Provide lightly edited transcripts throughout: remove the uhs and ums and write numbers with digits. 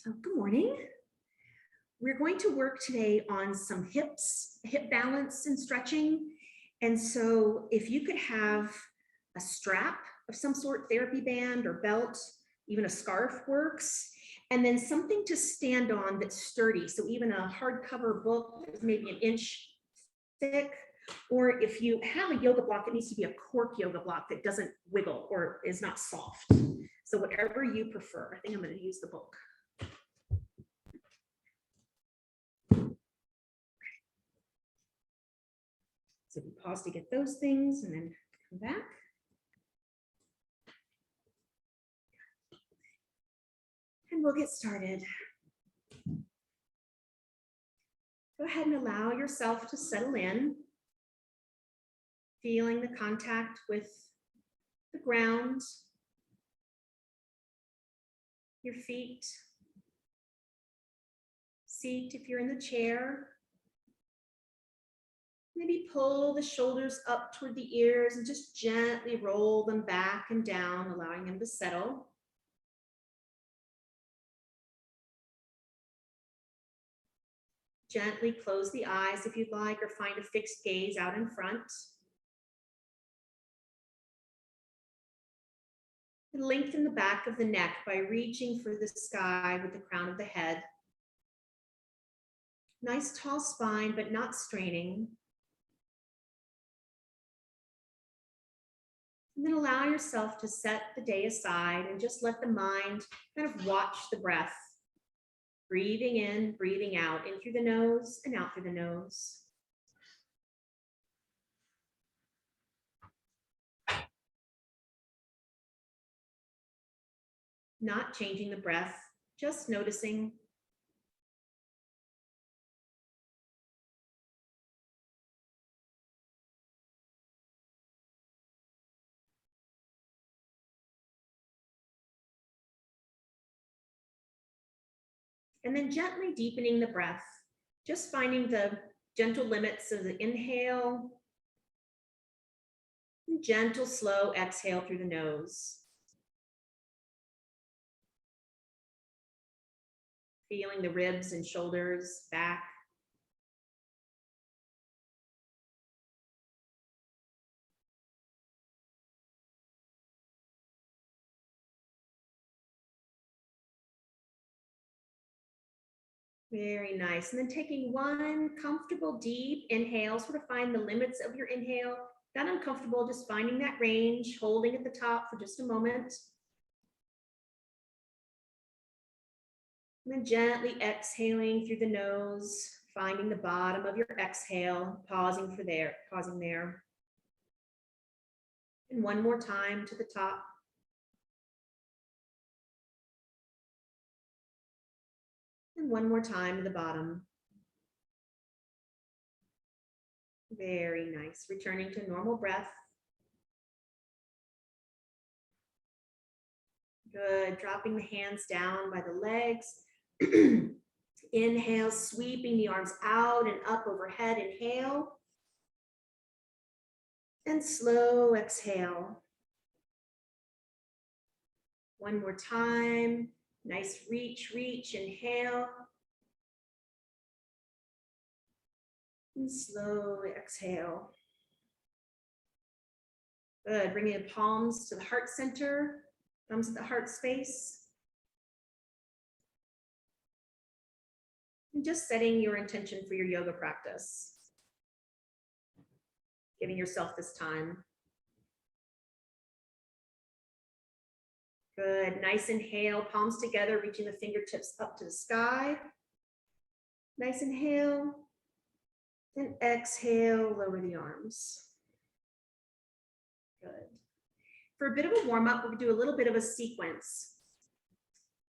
So good morning. We're going to work today on some hip balance and stretching. And so if you could have a strap of some sort, therapy band or belt, even a scarf works, and then something to stand on that's sturdy. So even a hardcover book that's maybe an inch thick, or if you have a yoga block, it needs to be a cork yoga block that doesn't wiggle or is not soft. So whatever you prefer. I think I'm going to use the book. So we pause to get those things and then come back. And we'll get started. Go ahead and allow yourself to settle in, feeling the contact with the ground, your feet, seat if you're in the chair. Maybe pull the shoulders up toward the ears and just gently roll them back and down, allowing them to settle. Gently close the eyes if you'd like, or find a fixed gaze out in front. And lengthen the back of the neck by reaching for the sky with the crown of the head. Nice tall spine, but not straining. And then allow yourself to set the day aside and just let the mind kind of watch the breath. Breathing in, breathing out, in through the nose and out through the nose. Not changing the breath, just noticing. And then gently deepening the breath, just finding the gentle limits of the inhale, and gentle, slow exhale through the nose. Feeling the ribs and shoulders back. Very nice. And then taking one comfortable deep inhale, sort of find the limits of your inhale. Not uncomfortable, just finding that range, holding at the top for just a moment. And then gently exhaling through the nose, finding the bottom of your exhale, pausing there. And one more time to the top. And one more time to the bottom. Very nice. Returning to normal breath. Good. Dropping the hands down by the legs. Inhale, sweeping the arms out and up overhead. Inhale. And slow exhale. One more time. Nice reach, inhale. And slow exhale. Good, bringing the palms to the heart center, thumbs at the heart space. And just setting your intention for your yoga practice. Giving yourself this time. Good, nice inhale, palms together, reaching the fingertips up to the sky. Nice inhale, and exhale, lower the arms. Good. For a bit of a warm up, we'll do a little bit of a sequence.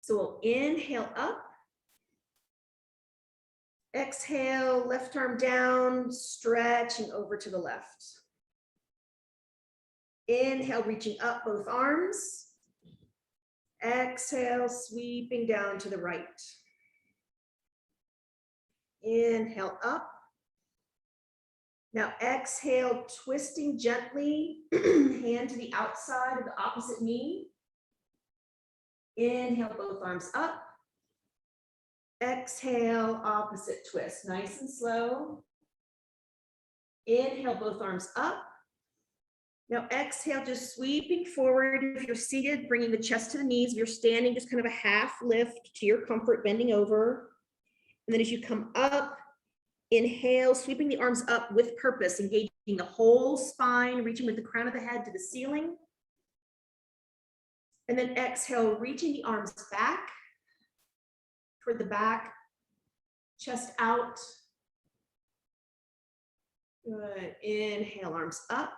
So we'll inhale up, exhale, left arm down, stretching over to the left. Inhale, reaching up both arms. Exhale, sweeping down to the right. Inhale up. Now exhale, twisting gently, hand to the outside of the opposite knee. Inhale, both arms up. Exhale, opposite twist, nice and slow. Inhale, both arms up. Now exhale, just sweeping forward. If you're seated, bringing the chest to the knees. If you're standing, just kind of a half lift to your comfort, bending over. And then as you come up, inhale, sweeping the arms up with purpose, engaging the whole spine, reaching with the crown of the head to the ceiling. And then exhale, reaching the arms back toward the back, chest out. Good. Inhale, arms up.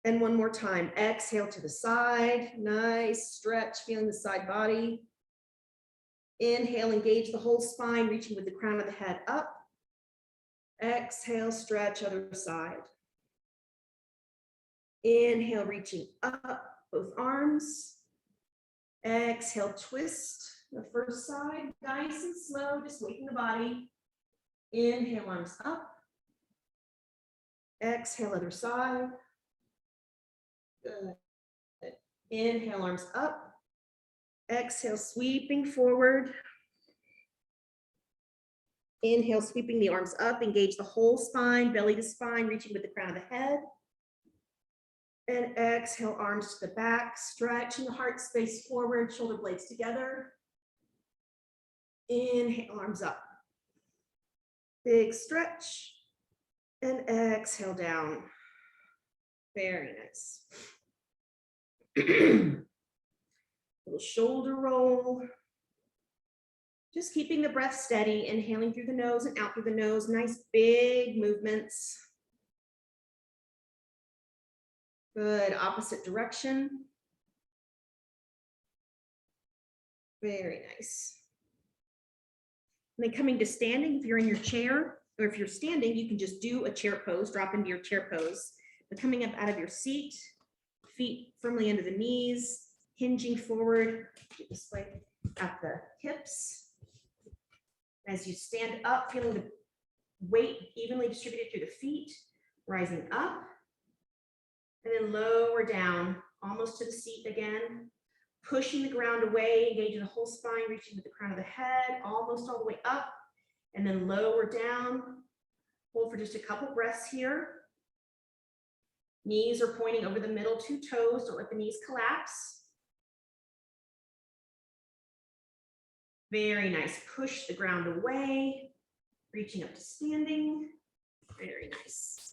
And one more time, exhale to the side. Nice stretch, feeling the side body. Inhale, engage the whole spine, reaching with the crown of the head up. Exhale, stretch, other side. Inhale, reaching up, both arms. Exhale, twist the first side, nice and slow, just waking the body. Inhale, arms up. Exhale, other side. Good. Inhale, arms up. Exhale, sweeping forward. Inhale, sweeping the arms up, engage the whole spine, belly to spine, reaching with the crown of the head. And exhale, arms to the back, stretching the heart space forward, shoulder blades together. Inhale, arms up. Big stretch. And exhale down. Very nice. Little shoulder roll. Just keeping the breath steady, inhaling through the nose and out through the nose. Nice big movements. Good, opposite direction. Very nice. And then coming to standing, if you're in your chair, or if you're standing, you can just do a chair pose, drop into your chair pose. But coming up out of your seat, feet firmly under the knees, hinging forward, this way at the hips. As you stand up, feeling the weight evenly distributed through the feet, rising up, and then lower down, almost to the seat again, pushing the ground away, engaging the whole spine, reaching to the crown of the head, almost all the way up, and then lower down. Hold for just a couple breaths here. Knees are pointing over the middle, two toes, don't let the knees collapse. Very nice, push the ground away, reaching up to standing, very nice.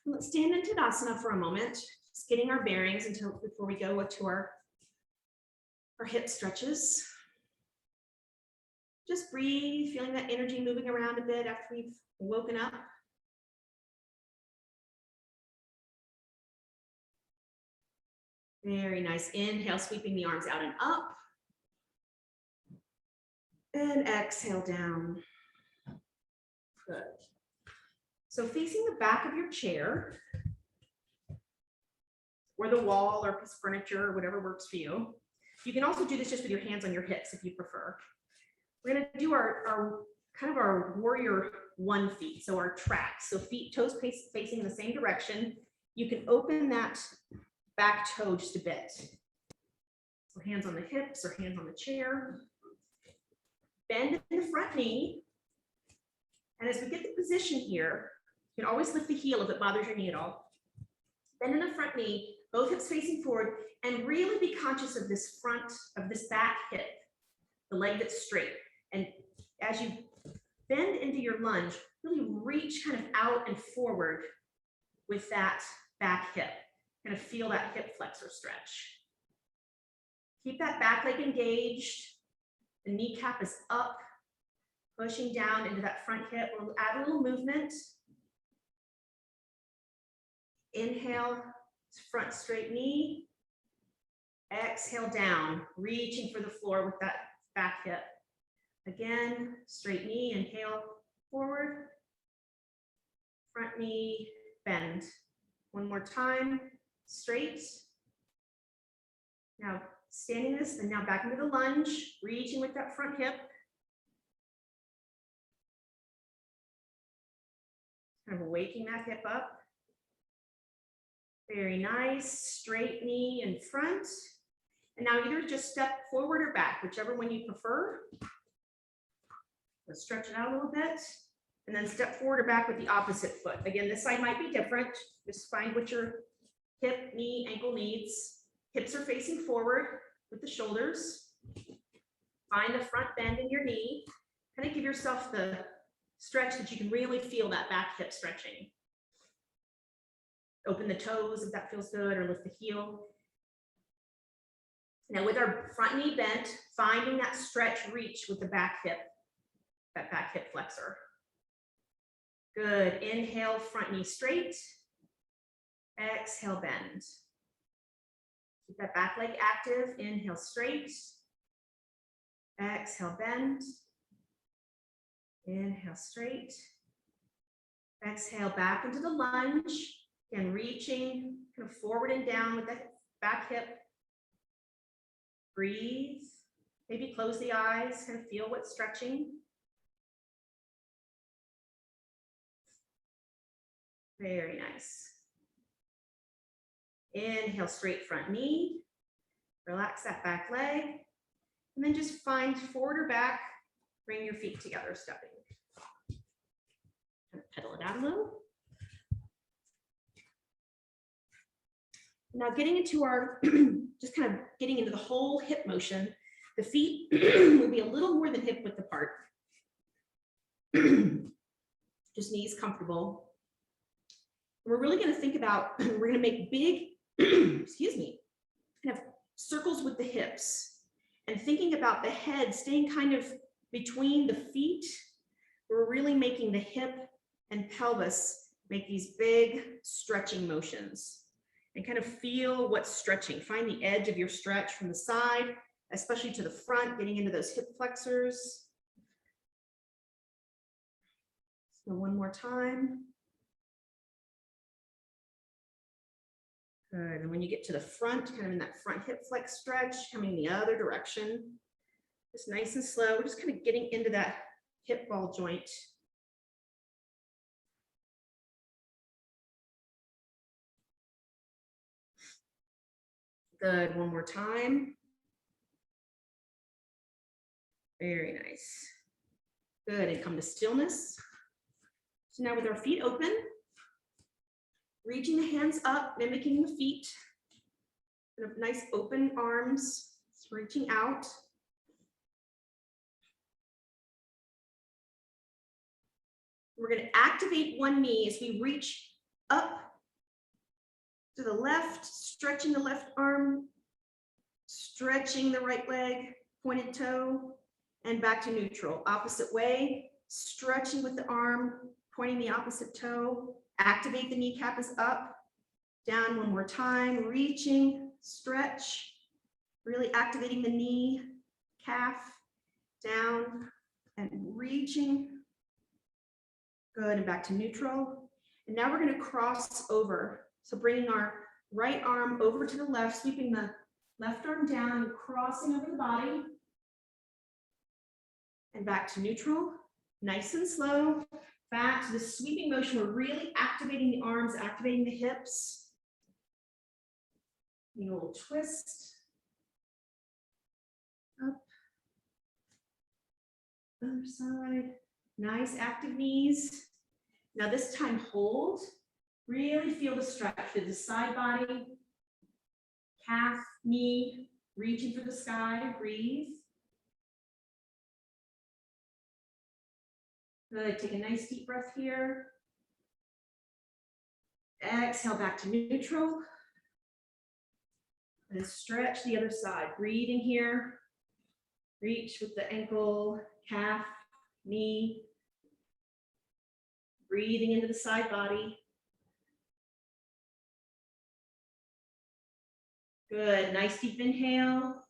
Let's stand in Tadasana for a moment, just getting our bearings before we go to our hip stretches. Just breathe, feeling that energy moving around a bit after we've woken up. Very nice. Inhale, sweeping the arms out and up. And exhale down. Good. So facing the back of your chair, or the wall or piece of furniture, or whatever works for you. You can also do this just with your hands on your hips if you prefer. We're gonna do our warrior one feet, so our tracks. So feet, toes facing in the same direction. You can open that back toe just a bit. So hands on the hips or hands on the chair. Bend in the front knee. And as we get the position here, you can always lift the heel if it bothers your knee at all. Bend in the front knee, both hips facing forward, and really be conscious of this back hip, the leg that's straight. And as you bend into your lunge, really reach kind of out and forward with that back hip. Kind of feel that hip flexor stretch. Keep that back leg engaged. The kneecap is up, pushing down into that front hip. We'll add a little movement. Inhale, front straight knee. Exhale down, reaching for the floor with that back hip. Again, straight knee, inhale, forward. Front knee, bend. One more time, straight. Now standing this, and now back into the lunge, reaching with that front hip. Kind of waking that hip up. Very nice, straight knee in front. And now either just step forward or back, whichever one you prefer. Let's stretch it out a little bit. And then step forward or back with the opposite foot. Again, this side might be different. Just find what your hip, knee, ankle needs. Hips are facing forward with the shoulders. Find the front bend in your knee. Kind of give yourself the stretch that you can really feel that back hip stretching. Open the toes if that feels good, or lift the heel. Now with our front knee bent, finding that stretch reach with the back hip, that back hip flexor. Good, inhale, front knee straight. Exhale, bend. Keep that back leg active, inhale straight. Exhale, bend. Inhale straight. Exhale back into the lunge. Again, reaching kind of forward and down with the back hip. Breathe. Maybe close the eyes, kind of feel what's stretching. Very nice. Inhale, straight front knee. Relax that back leg. And then just find forward or back. Bring your feet together, stepping. Kind of pedal it out a little. Now getting into our, just kind of getting into the whole hip motion. The feet will be a little more than hip width apart. Just knees comfortable. We're really going to think about, we're going to make big, excuse me, kind of circles with the hips, and thinking about the head staying kind of between the feet. We're really making the hip and pelvis make these big stretching motions, and kind of feel what's stretching. Find the edge of your stretch from the side, especially to the front, getting into those hip flexors. So one more time. Good, and when you get to the front, kind of in that front hip flex stretch, coming the other direction, just nice and slow. We're just kind of getting into that hip ball joint. Good, one more time. Very nice. Good, and come to stillness. So now with our feet open, reaching the hands up, mimicking the feet. Kind of nice open arms, reaching out. We're going to activate one knee as we reach up to the left, stretching the left arm, stretching the right leg, pointed toe, and back to neutral. Opposite way, stretching with the arm, pointing the opposite toe. Activate the kneecap is up, down one more time, reaching, stretch, really activating the knee, calf, down, and reaching. Good, and back to neutral. And now we're going to cross over. So bringing our right arm over to the left, sweeping the left arm down and crossing over the body. And back to neutral, nice and slow. Back to the sweeping motion. We're really activating the arms, activating the hips. A little twist. Up. Other side. Nice active knees. Now this time hold. Really feel the stretch through the side body, calf, knee, reaching for the sky, breathe. Good, take a nice deep breath here. Exhale back to neutral. And stretch the other side, breathing here. Reach with the ankle, calf, knee. Breathing into the side body. Good, nice deep inhale.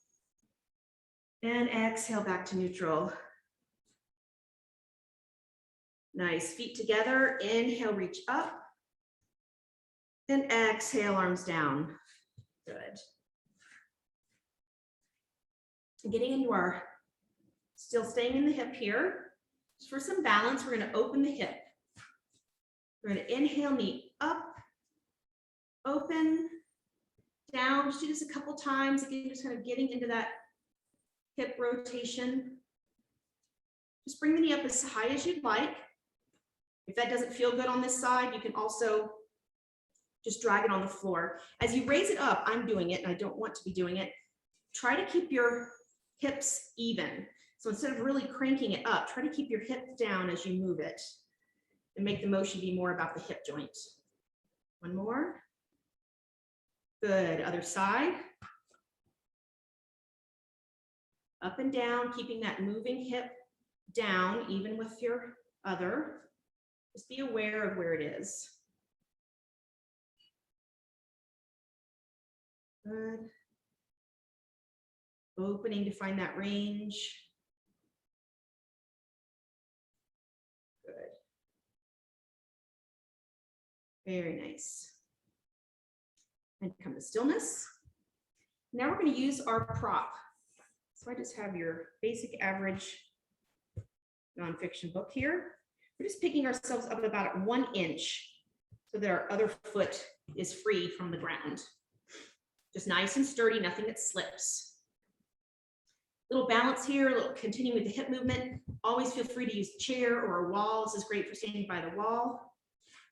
And exhale back to neutral. Nice, feet together. Inhale, reach up. And exhale, arms down. Good. And getting into our, still staying in the hip here. Just for some balance, we're going to open the hip. We're going to inhale, knee up, open, down, We'll just do this a couple times. Again, just kind of getting into that hip rotation. Just bring the knee up as high as you'd like. If that doesn't feel good on this side, you can also just drag it on the floor. As you raise it up, I'm doing it and I don't want to be doing it. Try to keep your hips even. So instead of really cranking it up, try to keep your hips down as you move it and make the motion be more about the hip joint. One more. Good, other side. Up and down, keeping that moving hip down, even with your other. Just be aware of where it is. Good. Opening to find that range. Good. Very nice. And come to stillness. Now we're going to use our prop. So I just have your basic average nonfiction book here. We're just picking ourselves up about 1 inch so that our other foot is free from the ground. Just nice and sturdy, nothing that slips. Little balance here, a little continuing with the hip movement. Always feel free to use a chair or a wall. This is great for standing by the wall.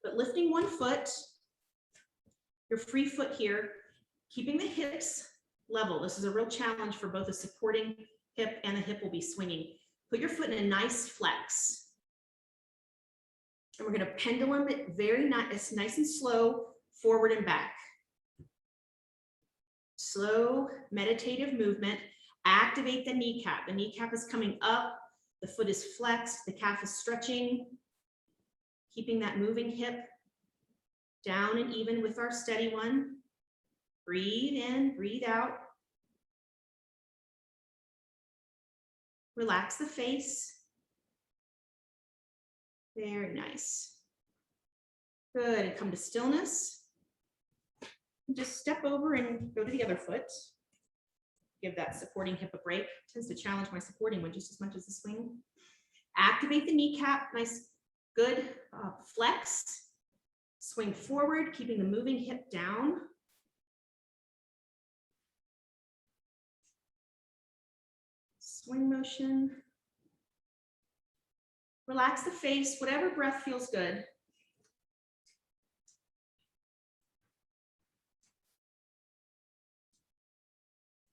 But lifting one foot, your free foot here, keeping the hips level. This is a real challenge for both the supporting hip and the hip will be swinging. Put your foot in a nice flex. And we're going to pendulum it very nice and slow, forward and back. Slow, meditative movement. Activate the kneecap. The kneecap is coming up. The foot is flexed. The calf is stretching. Keeping that moving hip down and even with our steady one. Breathe in, breathe out. Relax the face. Very nice. Good, and come to stillness. Just step over and go to the other foot. Give that supporting hip a break. It tends to challenge my supporting one just as much as the swing. Activate the kneecap, nice, good flex. Swing forward, keeping the moving hip down. Swing motion. Relax the face, whatever breath feels good.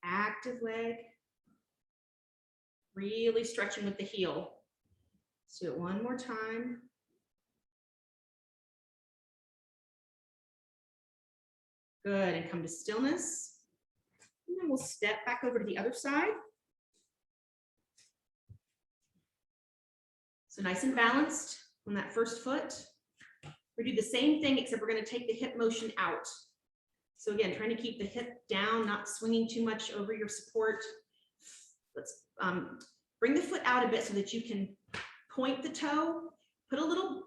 Active leg. Really stretching with the heel. Let's do it one more time. Good, and come to stillness. And then we'll step back over to the other side. So nice and balanced on that first foot. We do the same thing, except we're going to take the hip motion out. So again, trying to keep the hip down, not swinging too much over your support. Let's bring the foot out a bit so that you can point the toe. Put a little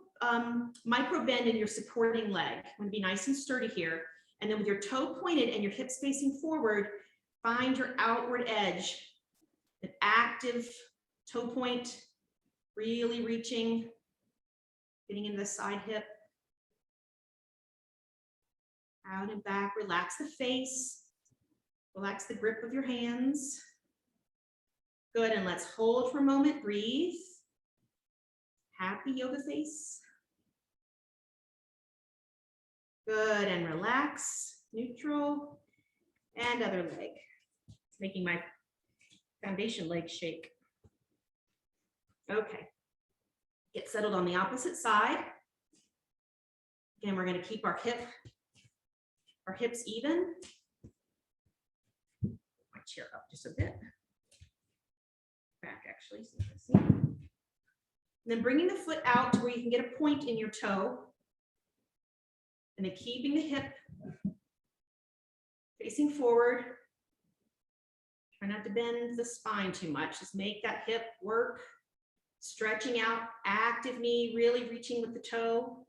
micro bend in your supporting leg. I'm going to be nice and sturdy here. And then with your toe pointed and your hips facing forward, find your outward edge. An active toe point, really reaching, getting into the side hip. Out and back, relax the face, relax the grip of your hands. Good, and let's hold for a moment, breathe. Happy yoga face. Good, and relax, neutral, and other leg. Making my foundation leg shake. Okay, get settled on the opposite side. Again, we're going to keep our hips even. My chair up just a bit. Back actually, so you can see. And then bringing the foot out to where you can get a point in your toe. And then keeping the hip facing forward. Try not to bend the spine too much. Just make that hip work. Stretching out, active knee, really reaching with the toe.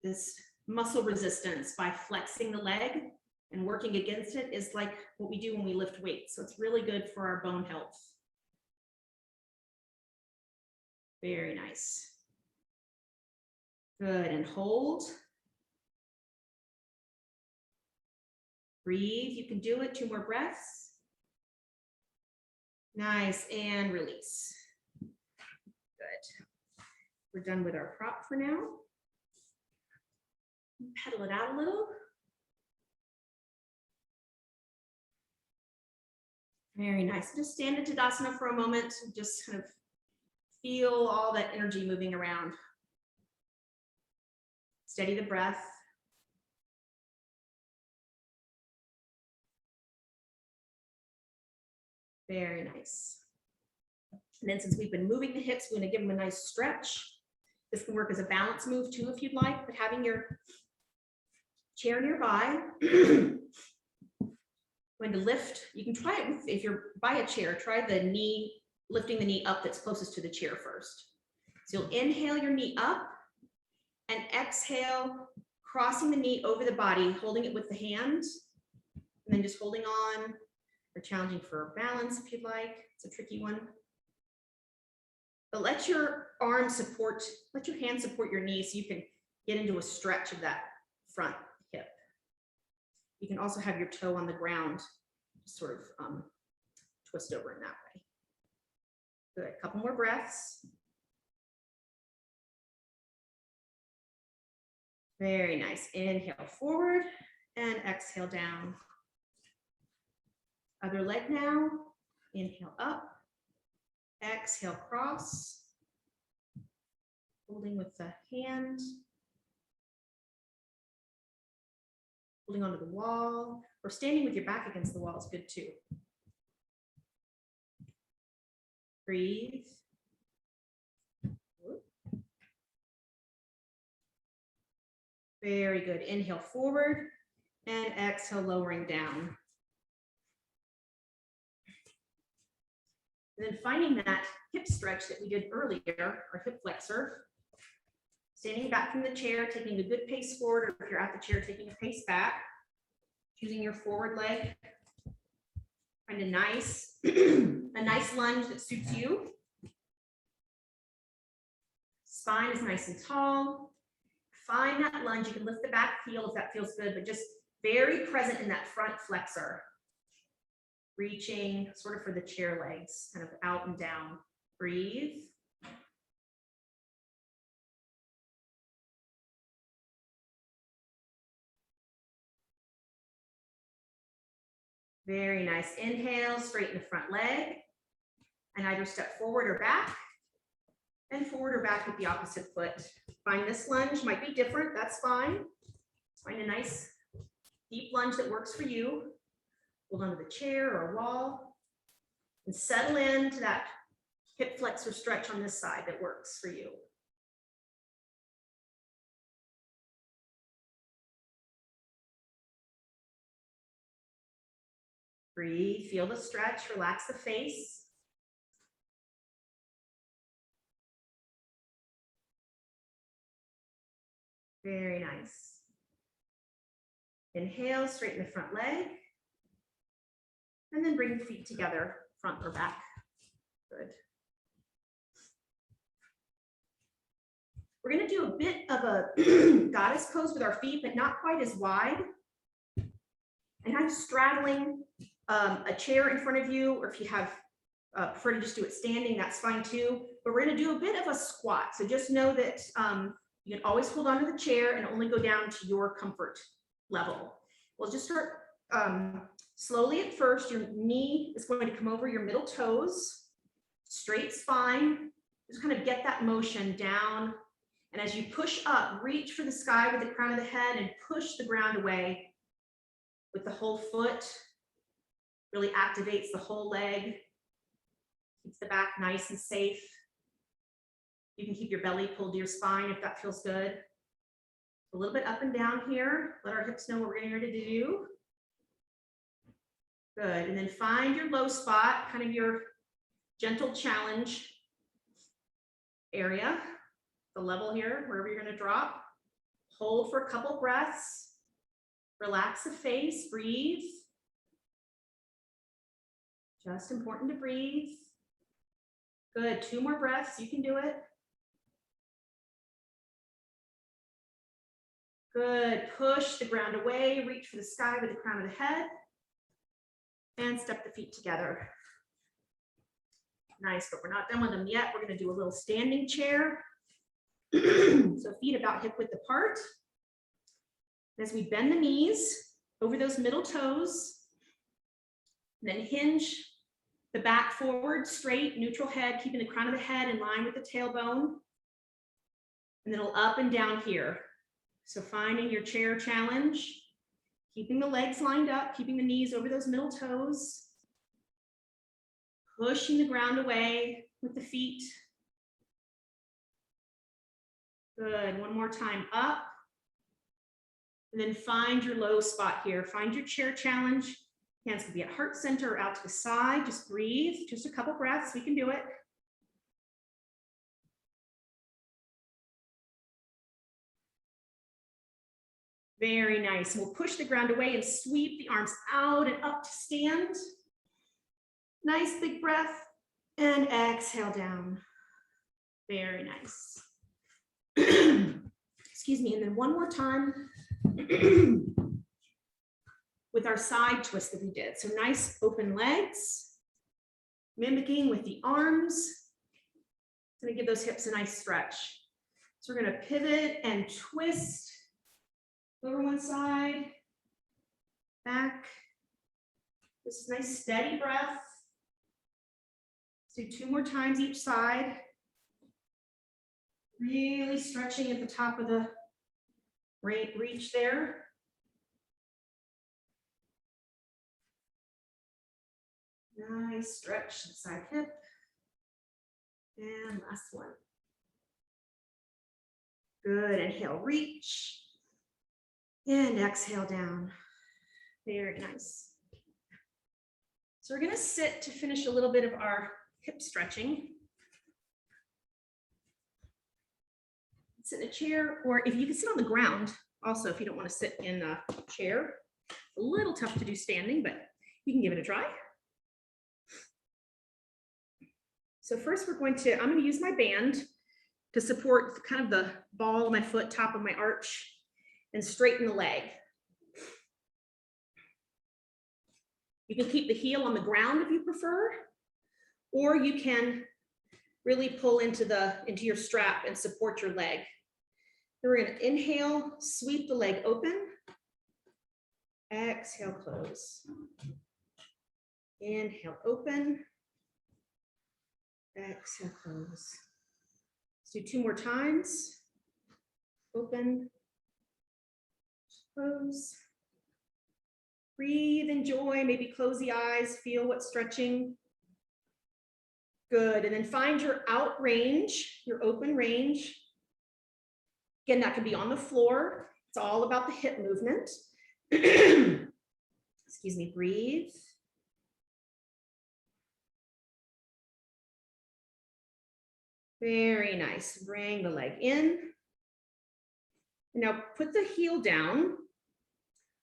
This muscle resistance by flexing the leg and working against it is like what we do when we lift weights. So it's really good for our bone health. Very nice. Good, and hold. Breathe, you can do it. 2 more breaths. Nice, and release. Good. We're done with our prop for now. Pedal it out a little. Very nice. Just stand in Tadasana for a moment. Just kind of feel all that energy moving around. Steady the breath. Very nice. And then since we've been moving the hips, we're going to give them a nice stretch. This can work as a balance move too if you'd like, but having your chair nearby. Going to lift, you can try it if you're by a chair, try the knee, lifting the knee up that's closest to the chair first. So you'll inhale your knee up and exhale, crossing the knee over the body, holding it with the hands, and then just holding on, or challenging for balance if you'd like. It's a tricky one. But let your arm support, let your hand support your knee so you can get into a stretch of that front hip. You can also have your toe on the ground, sort of twist over in that way. Good, a couple more breaths. Very nice. Inhale forward and exhale down. Other leg now. Inhale up. Exhale cross. Holding with the hand. Holding onto the wall, or standing with your back against the wall is good too. Breathe. Very good. Inhale forward and exhale, lowering down. And then finding that hip stretch that we did earlier, our hip flexor. Standing back from the chair, taking a good pace forward, or if you're at the chair, taking a pace back. Choosing your forward leg. Find a nice lunge that suits you. Spine is nice and tall. Find that lunge. You can lift the back heel if that feels good, but just very present in that front flexor. Reaching sort of for the chair legs, kind of out and down. Breathe. Very nice. Inhale, straighten the front leg, and either step forward or back, and forward or back with the opposite foot. Find this lunge, might be different, that's fine. Find a nice deep lunge that works for you. Hold onto the chair or a wall, and settle into that hip flexor stretch on this side that works for you. Breathe, feel the stretch, relax the face. Very nice. Inhale, straighten the front leg. And then bring the feet together, front or back. Good. We're going to do a bit of a goddess pose with our feet, but not quite as wide. And I'm straddling a chair in front of you, or if you have prefer to just do it standing, that's fine too. But we're going to do a bit of a squat. So just know that you can always hold onto the chair and only go down to your comfort level. We'll just start slowly at first. Your knee is going to come over your middle toes, straight spine. Just kind of get that motion down. And as you push up, reach for the sky with the crown of the head and push the ground away with the whole foot. Really activates the whole leg. Keeps the back nice and safe. You can keep your belly pulled to your spine if that feels good. A little bit up and down here. Let our hips know what we're getting ready to do. Good, and then find your low spot, kind of your gentle challenge area. The level here, wherever you're going to drop. Hold for a couple breaths. Relax the face, breathe. Just important to breathe. Good, 2 more breaths, you can do it. Good, push the ground away, reach for the sky with the crown of the head, and step the feet together. Nice, but we're not done with them yet. We're gonna do a little standing chair. So feet about hip width apart. As we bend the knees over those middle toes, then hinge the back forward, straight, neutral head, keeping the crown of the head in line with the tailbone. And then we'll up and down here. So finding your chair challenge, keeping the legs lined up, keeping the knees over those middle toes, pushing the ground away with the feet. Good, one more time, up. And then find your low spot here. Find your chair challenge. Hands can be at heart center or out to the side. Just breathe, just a couple breaths, we can do it. Very nice. We'll push the ground away and sweep the arms out and up to stand. Nice big breath and exhale down. Very nice. Excuse me, and then one more time with our side twist that we did. So nice open legs, mimicking with the arms. It's gonna give those hips a nice stretch. So we're gonna pivot and twist over one side, back. This is nice steady breath. Let's do 2 more times each side. Really stretching at the top of the reach there. Nice stretch the side hip. And last one. Good, inhale, reach. And exhale down. Very nice. So we're gonna sit to finish a little bit of our hip stretching. Sit in a chair, or if you can sit on the ground, also if you don't want to sit in a chair. A little tough to do standing, but you can give it a try. So first I'm going to use my band to support kind of the ball of my foot, top of my arch, and straighten the leg. You can keep the heel on the ground if you prefer, or you can really pull into your strap and support your leg. Then we're going to inhale, sweep the leg open. Exhale, close. Inhale, open. Exhale, close. Let's do 2 more times. Open, close. Breathe, enjoy, maybe close the eyes, feel what's stretching. Good, and then find your out range, your open range. Again, that could be on the floor. It's all about the hip movement. Excuse me, breathe. Very nice, bring the leg in. And now put the heel down.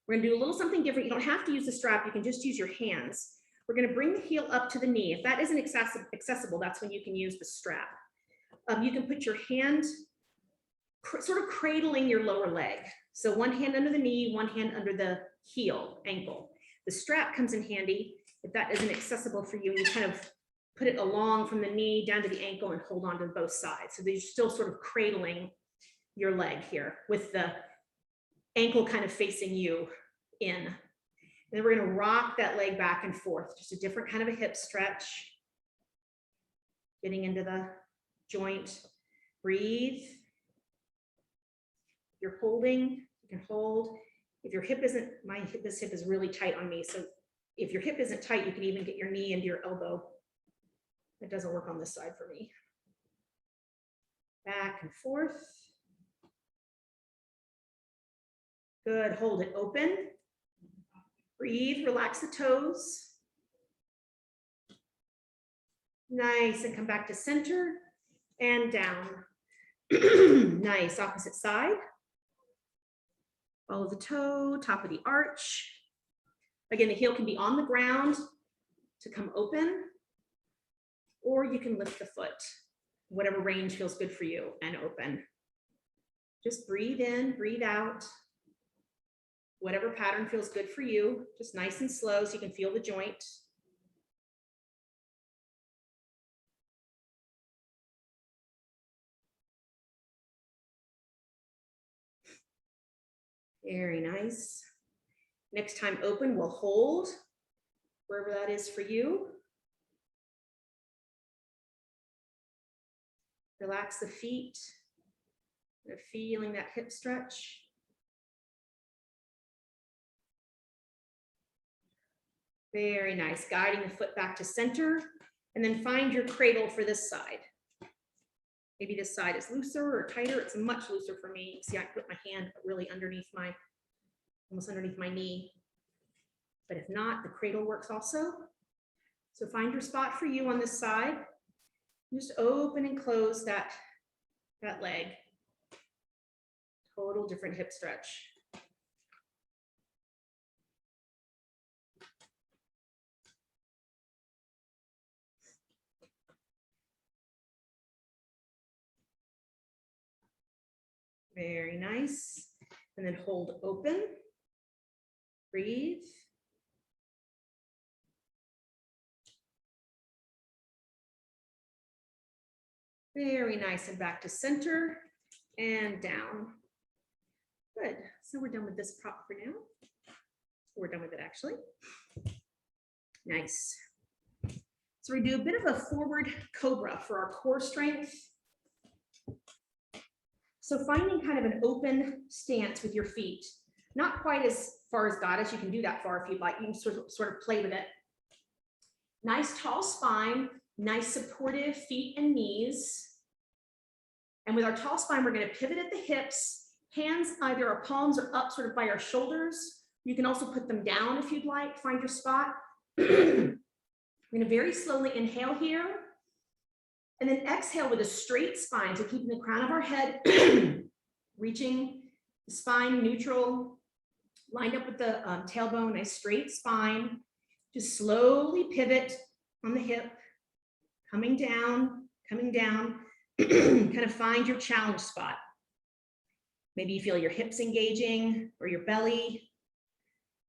We're gonna do a little something different. You don't have to use the strap, you can just use your hands. We're gonna bring the heel up to the knee. If that isn't accessible, that's when you can use the strap. You can put your hand sort of cradling your lower leg. So one hand under the knee, one hand under the heel, ankle. The strap comes in handy if that isn't accessible for you, and you kind of put it along from the knee down to the ankle and hold on to both sides. So you're still sort of cradling your leg here with the ankle kind of facing you in. And then we're gonna rock that leg back and forth, just a different kind of a hip stretch. Getting into the joint, breathe. If you're holding, you can hold. If your hip isn't, this hip is really tight on me. So if your hip isn't tight, you can even get your knee into your elbow. It doesn't work on this side for me. Back and forth. Good, hold it open. Breathe, relax the toes. Nice, and come back to center and down. Nice, opposite side. Follow the toe, top of the arch. Again, the heel can be on the ground to come open, or you can lift the foot, whatever range feels good for you, and open. Just breathe in, breathe out. Whatever pattern feels good for you, just nice and slow so you can feel the joint. Very nice. Next time open, we'll hold wherever that is for you. Relax the feet. Feeling that hip stretch. Very nice. Guiding the foot back to center, and then find your cradle for this side. Maybe this side is looser or tighter. It's much looser for me. See, I put my hand really underneath almost underneath my knee. But if not, the cradle works also. So find your spot for you on this side. Just open and close that leg. Total different hip stretch. Very nice. And then hold open. Breathe. Very nice. And back to center and down. Good. So we're done with this prop for now. We're done with it actually. Nice. So we do a bit of a forward cobra for our core strength. So finding kind of an open stance with your feet, not quite as far as goddess. You can do that far if you'd like. You can sort of play with it. Nice tall spine, nice supportive feet and knees. And with our tall spine, we're going to pivot at the hips. Hands, either our palms are up sort of by our shoulders. You can also put them down if you'd like. Find your spot. We're going to very slowly inhale here. And then exhale with a straight spine, so keeping the crown of our head, reaching the spine neutral, lined up with the tailbone, nice straight spine. Just slowly pivot on the hip, coming down, kind of find your challenge spot. Maybe you feel your hips engaging or your belly.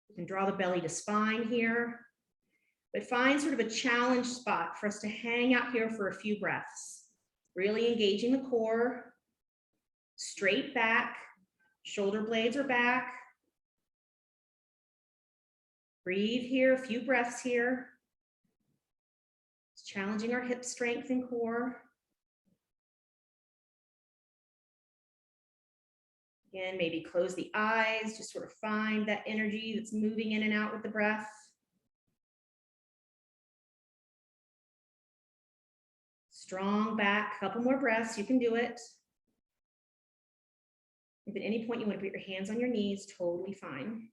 You can draw the belly to spine here. But find sort of a challenge spot for us to hang out here for a few breaths. Really engaging the core, straight back, shoulder blades are back. Breathe here, a few breaths here. It's challenging our hip strength and core. Again, maybe close the eyes, just sort of find that energy that's moving in and out with the breath. Strong back, a couple more breaths, you can do it. If at any point you want to put your hands on your knees, totally fine.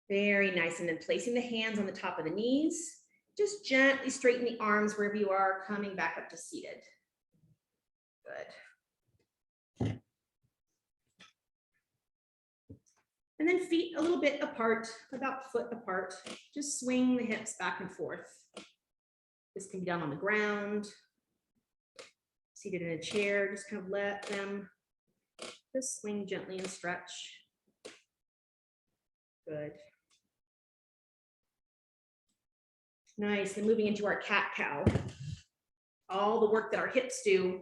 Very nice, and then placing the hands on the top of the knees, just gently straighten the arms wherever you are, coming back up to seated. Good. And then feet a little bit apart, about a foot apart. Just swing the hips back and forth. This can be done on the ground, seated in a chair, just kind of let them just swing gently and stretch. Good. Nice, then moving into our cat-cow. All the work that our hips do,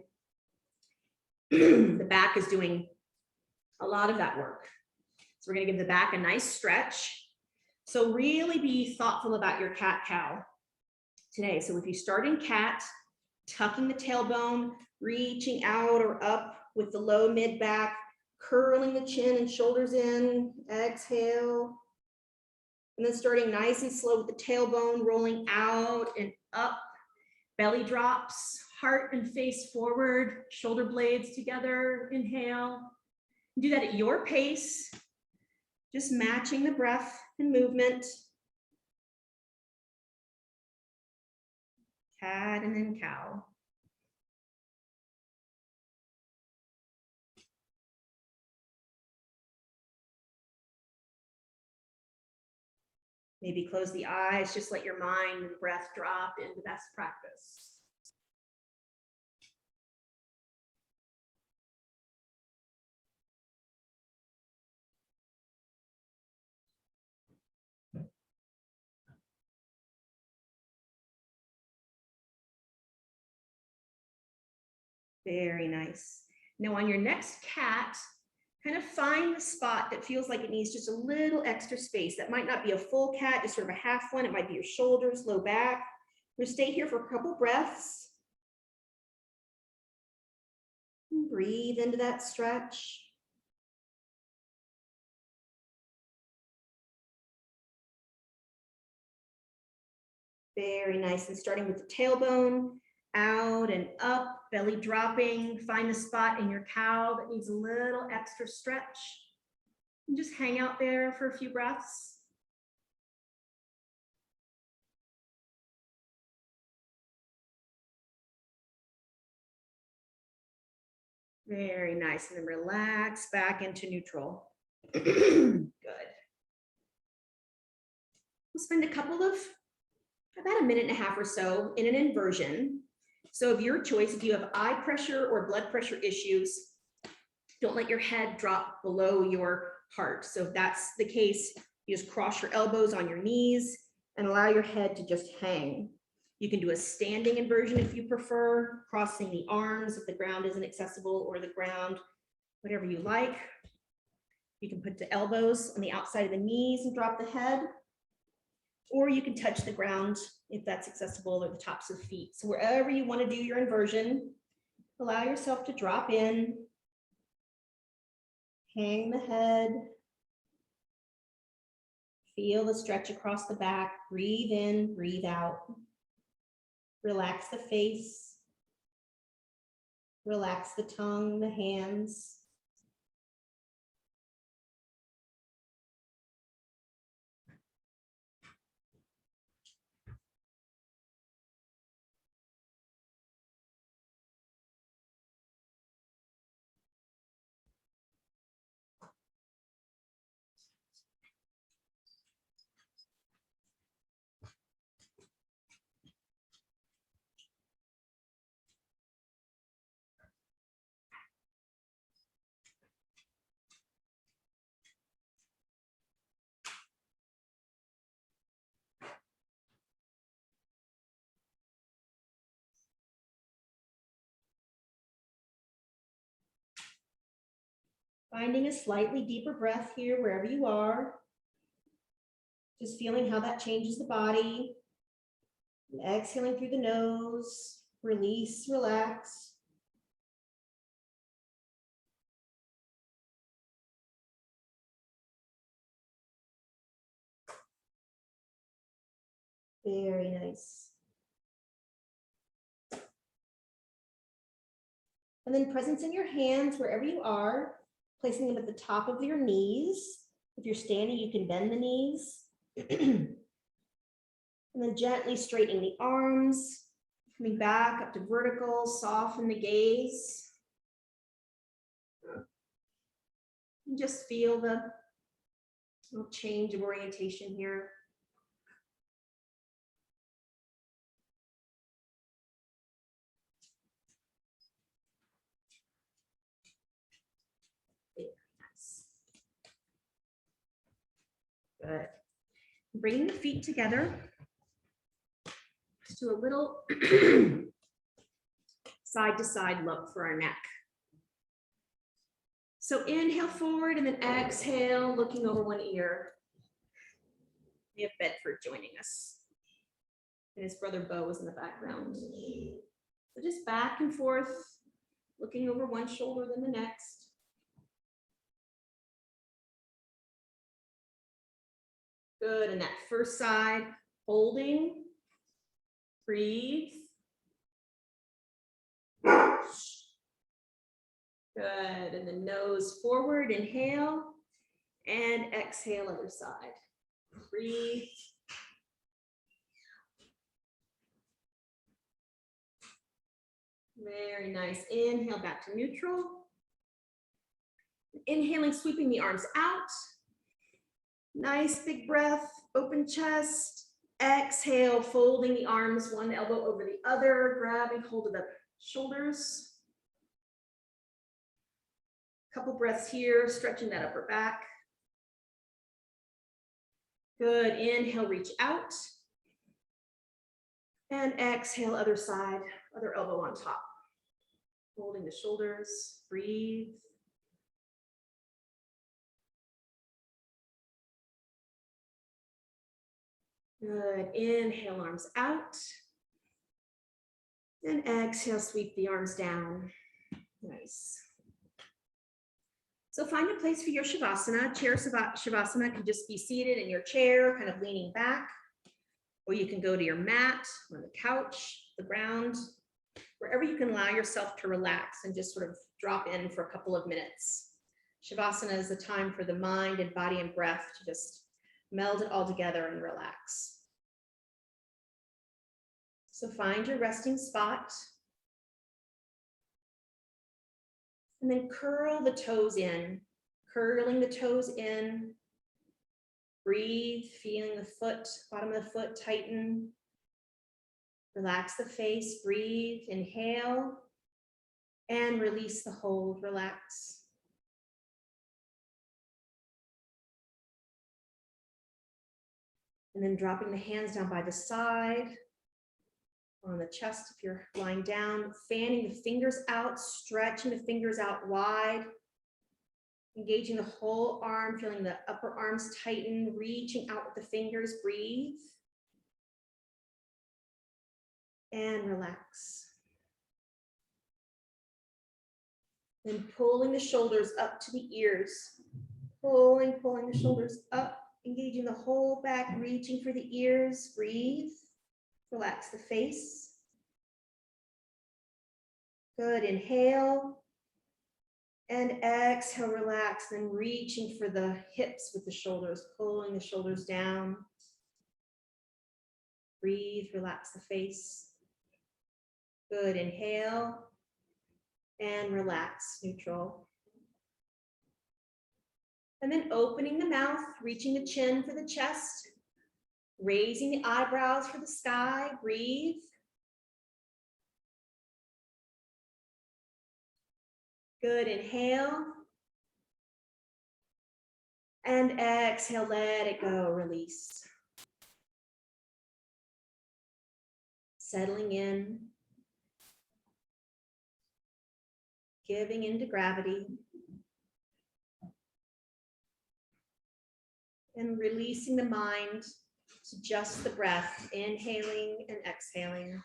the back is doing a lot of that work. So we're gonna give the back a nice stretch. So really be thoughtful about your cat-cow today. So if you start in cat, tucking the tailbone, reaching out or up with the low mid back, curling the chin and shoulders in, exhale. And then starting nice and slow with the tailbone, rolling out and up, belly drops, heart and face forward, shoulder blades together, inhale. Do that at your pace, just matching the breath and movement. Cat and then cow. Maybe close the eyes, just let your mind and breath drop into best practice. Very nice. Now on your next cat, kind of find the spot that feels like it needs just a little extra space. That might not be a full cat, just sort of a half one. It might be your shoulders, low back. We'll stay here for a couple breaths. And breathe into that stretch. Very nice. And starting with the tailbone, out and up, belly dropping. Find the spot in your cow that needs a little extra stretch. And just hang out there for a few breaths. Very nice. And then relax back into neutral. Good. We'll spend about a minute and a half or so in an inversion. So of your choice, if you have eye pressure or blood pressure issues, don't let your head drop below your heart. So if that's the case, you just cross your elbows on your knees and allow your head to just hang. You can do a standing inversion if you prefer, crossing the arms if the ground isn't accessible, or the ground, whatever you like. You can put the elbows on the outside of the knees and drop the head, or you can touch the ground if that's accessible, or the tops of feet. So wherever you want to do your inversion, allow yourself to drop in, hang the head, feel the stretch across the back, breathe in, breathe out. Relax the face, relax the tongue, the hands. Finding a slightly deeper breath here, wherever you are. Just feeling how that changes the body. And exhaling through the nose, release, relax. Very nice. And then presence in your hands wherever you are, placing them at the top of your knees. If you're standing, you can bend the knees. And then gently straightening the arms, coming back up to vertical, soften the gaze. And just feel the little change of orientation here. Good. Bringing the feet together. Just do a little side to side look for our neck. So inhale forward and then exhale, looking over one ear. We have Bedford joining us. And his brother Bo is in the background. So just back and forth, looking over one shoulder, then the next. Good, and that first side, holding, breathe. Good, and the nose forward, inhale, and exhale, other side. Breathe. Very nice, inhale back to neutral. Inhaling, sweeping the arms out. Nice big breath, open chest. Exhale, folding the arms, one elbow over the other, grabbing hold of the shoulders. Couple breaths here, stretching that upper back. Good, inhale, reach out. And exhale, other side, other elbow on top. Holding the shoulders, breathe. Good, inhale, arms out. And exhale, sweep the arms down. Nice. So find a place for your Shavasana. Chair Shavasana can just be seated in your chair, kind of leaning back, or you can go to your mat, on the couch, the ground, wherever you can allow yourself to relax and just sort of drop in for a couple of minutes. Shavasana is a time for the mind and body and breath to just meld it all together and relax. So find your resting spot. And then curl the toes in, curling the toes in. Breathe, feeling the foot, bottom of the foot tighten. Relax the face, breathe, inhale, and release the hold, relax. And then dropping the hands down by the side, on the chest if you're lying down, fanning the fingers out, stretching the fingers out wide, engaging the whole arm, feeling the upper arms tighten, reaching out with the fingers, breathe, and relax. Then pulling the shoulders up to the ears, pulling the shoulders up, engaging the whole back, reaching for the ears, breathe, relax the face. Good, inhale. And exhale, relax, then reaching for the hips with the shoulders, pulling the shoulders down. Breathe, relax the face. Good, inhale. And relax, neutral. And then opening the mouth, reaching the chin for the chest, raising the eyebrows for the sky, breathe. Good, inhale. And exhale, let it go, release. Settling in. Giving into gravity. And releasing the mind to just the breath, inhaling and exhaling.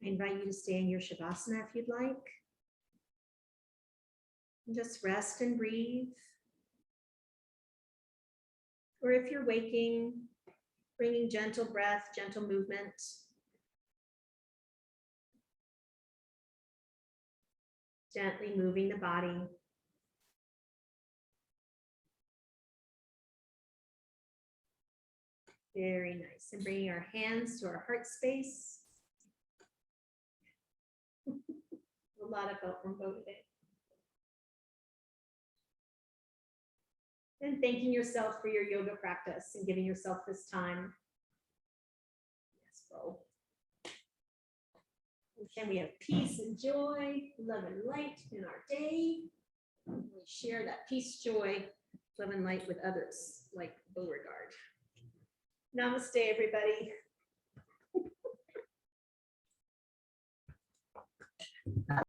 I invite you to stay in your Shavasana if you'd like. And just rest and breathe. Or if you're waking, bringing gentle breath, gentle movement. Gently moving the body. Very nice. And bringing our hands to our heart space. A lot of felt from both today. And thanking yourself for your yoga practice and giving yourself this time. So, can we have peace and joy, love and light in our day? We share that peace, joy, love and light with others, like Beauregard. Namaste, everybody.